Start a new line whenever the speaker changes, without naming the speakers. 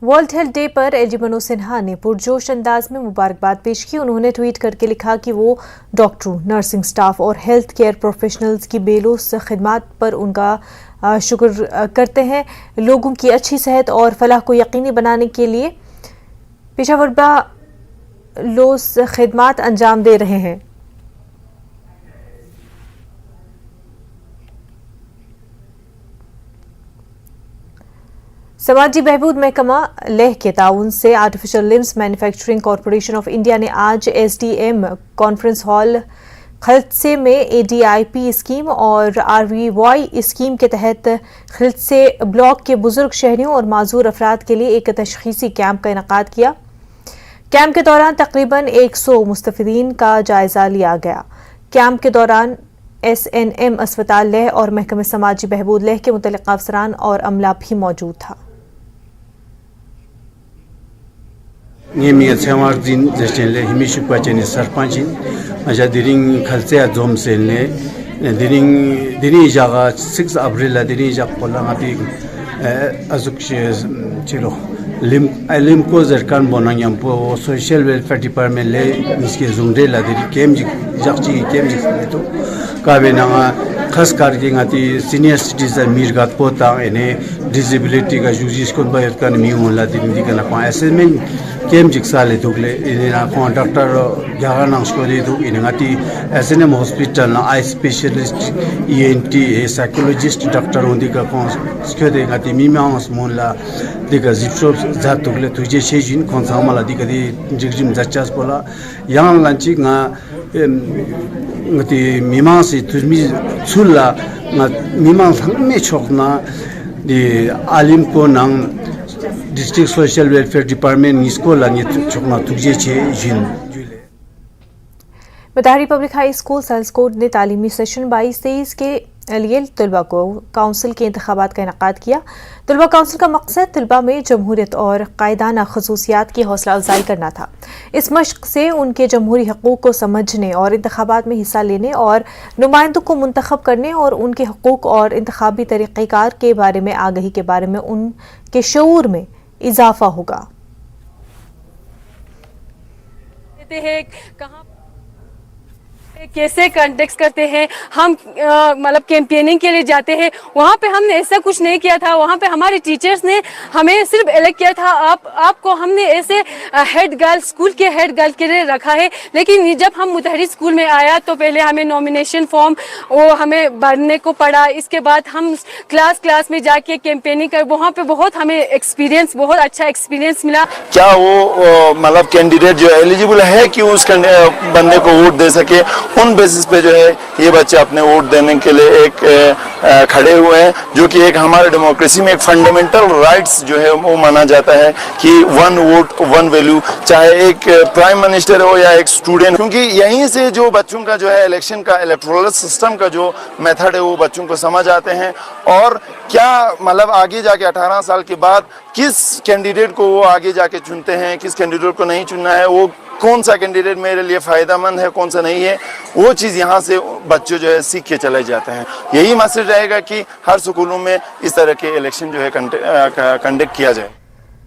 World health day पर LG Manoj Sinha ने पुरजोश अंदाज में मुबारकबाद पेश की। उन्होंने ट्वीट करके लिखा कि वो डॉक्टरों, नर्सिंग स्टाफ और हेल्थ केयर प्रोफेशनल्स की बेलौस खिदमत पर उनका शुक्र करते हैं। लोगों की अच्छी सेहत और फलाह को यकीनी बनाने के लिए पेशेवराना लोस खिदमत अंजाम दे रहे हैं। समाजी बहबूद महकमा लेह के ताउन से artificial limbs manufacturing corporation of India ने आज एसडीएम कॉन्फ्रेंस हॉल खलसे में एडीआईपी स्कीम और आरवीवाई स्कीम के तहत खलसे ब्लॉक के बुजुर्ग शहरियों और माजूर अफराद के लिए एक तशखीसी कैंप का इनेकाद किया। कैंप के दौरान तकरीबन 100 मुस्तफिदीन का जायजा लिया गया। कैंप के दौरान एसएनएम अस्पताल लेह और महकमे समाजी बहबूद लेह के मुतल्लिक़ अफसरान और अमला भी मौजूद था।
Ngemiya tsewar din zeshtenle himishu pacheni sarpanchin aja diring khalse azom senle diring jaga 6 April la diring jak pola ngati azuk chilo lim ko zerkan bonanyam po social welfare department le niske zungde la diri kem jakchi kem to kabe na khas karge ngati senior citizen mirgat pota ene disability ka jujis kon bayat kan mi la din dikana pa assessment kem jiksale tukle ina kon doctor jaga nang skori tu ina ngati SNM hospital na eye specialist ENT psychologist doctor undi ka kon skode ngati mi mas mon la dika zipshop za tukle tuje shejin kon samala dika di jigjim zachas pola yang lanchi nga ngati mimang si tuzmi chulla nga mimang thangme chokna di alim ko nang district social welfare department निस्को लानी चुकना तुझे छे जिन
मताहरी public high school सल्सकोट ने तालीमी सेशन 22-23 के लिए तलबा को काउंसिल के इंतखाबात का इनेकाद किया। तलबा काउंसिल का मकसद तलबा में जमहूरियत और कायदाना खसूसियात की हौसला अफजाई करना था। इस मश्क से उनके जमहूरी हकूक़ को समझने और इंतखाबात में हिस्सा लेने और नुमाइंदों को मुंतखब करने और उनके हकूक़ और इंतखाबी तरीक़ेकार के बारे में आगाही के बारे में उनके शऊर में इजाफा होगा।
कैसे कंटेक्ट करते हैं हम, मतलब कैंपेनिंग के लिए जाते हैं, वहाँ पे हमने ऐसा कुछ नहीं किया था। वहाँ पे हमारे टीचर्स ने हमें सिर्फ इलेक्ट किया था, आपको हमने ऐसे हेड गर्ल, स्कूल के हेड गर्ल के लिए रखा है। लेकिन जब हम मुतहरी स्कूल में आया तो पहले हमें नॉमिनेशन फॉर्म वो हमें भरने को पड़ा। इसके बाद हम क्लास में जाके कैंपेनिंग कर, वहाँ पे बहुत हमें एक्सपीरियंस, बहुत अच्छा एक्सपीरियंस मिला।
क्या वो मतलब कैंडिडेट जो एलिजिबल है कि उस बंदे को वोट दे सके, उन बेसिस पे जो है ये बच्चे अपने वोट देने के लिए एक खड़े हुए हैं, जो कि एक हमारे डेमोक्रेसी में एक फंडामेंटल राइट्स जो है वो माना जाता है कि वन वोट वन वैल्यू, चाहे एक प्राइम मिनिस्टर हो या एक स्टूडेंट, क्योंकि यहीं से जो बच्चों का जो है इलेक्शन का इलेक्टोरल सिस्टम का जो मेथड है वो बच्चों को समझ आते हैं। और क्या मतलब आगे जाके 18 साल के बाद किस कैंडिडेट को वो आगे जाके चुनते हैं, किस कैंडिडेट को नहीं चुनना है, वो कौन सा कैंडिडेट मेरे लिए फ़ायदेमंद है, कौन सा नहीं है, वो चीज़ यहाँ से बच्चे जो है सीख के चले जाते हैं। यही मैसेज रहेगा कि हर स्कूलों में इस तरह के इलेक्शन जो है कंडक्ट किया जाए।